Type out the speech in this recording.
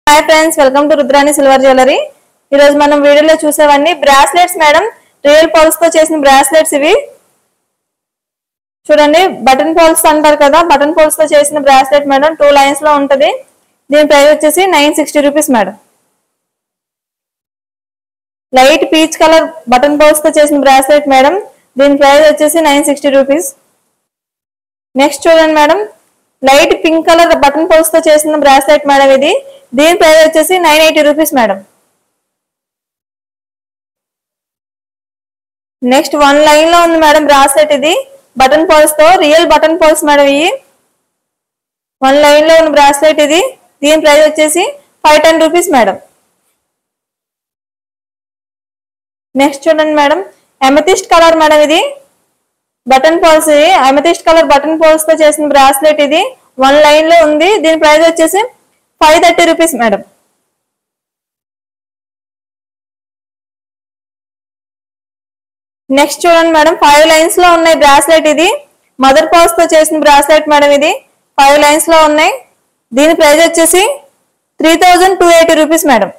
hi friends welcome to Rudrani silver jewellery ఈరోజు మనం వీడియోలో చూసేవన్నీ బ్రాస్లెట్స్ మేడం రియల్ పర్ల్స్ తో చేసిన బ్రాస్లెట్స్ ఇవి చూడండి బటన్ పర్ల్స్ అంటారు కదా బటన్ పర్ల్స్ తో చేసిన బ్రాస్లెట్ మేడం 2 లైన్స్ లో ఉంటది దీని ప్రైస్ వచ్చేసి 960 రూపాయస్ madam light peach colour button pearls తో చేసిన బ్రాస్లెట్ మేడం దీని ప్రైస్ వచ్చేసి 960 రూపాయస్ నెక్స్ట్ చూడండి madam light pink colour button pearls తో చేసిన బ్రాస్లెట్ మేడం ఇది దీని ప్రైస్ వచ్చేసి 980 రూపాయస్ మేడం నెక్స్ట్ 1 లైన్ లో ఉంది మేడం బ్రాస్లెట్ ఇది బటన్ పర్ల్స్ తో రియల్ బటన్ పర్ల్స్ మేడం ఇది 1 లైన్ లో ఉన్న బ్రాస్లెట్ ఇది దీని ప్రైస్ వచ్చేసి 510 రూపాయస్ మేడం నెక్స్ట్ చూడండి మేడం అమెథిస్ట్ కలర్ మేడం ఇది బటన్ పర్ల్స్ ఇది అమెథిస్ట్ కలర్ బటన్ పర్ల్స్ తో చేసిన బ్రాస్లెట్ ఇది 1 లైన్ లో ఉంది దీని ప్రైస్ వచ్చేసి 530 రూపాయస్ మేడం నెక్స్ట్ చూడండి మేడం 5 లైన్స్ లో ఉన్నాయి బ్రాస్లెట్ ఇది మదర్ పర్ల్స్ తో చేసిన బ్రాస్లెట్ మేడం ఇది 5 లైన్స్ లో ఉన్నాయి దీని ప్రైస్ వచ్చేసి 3280 రూపాయస్ మేడం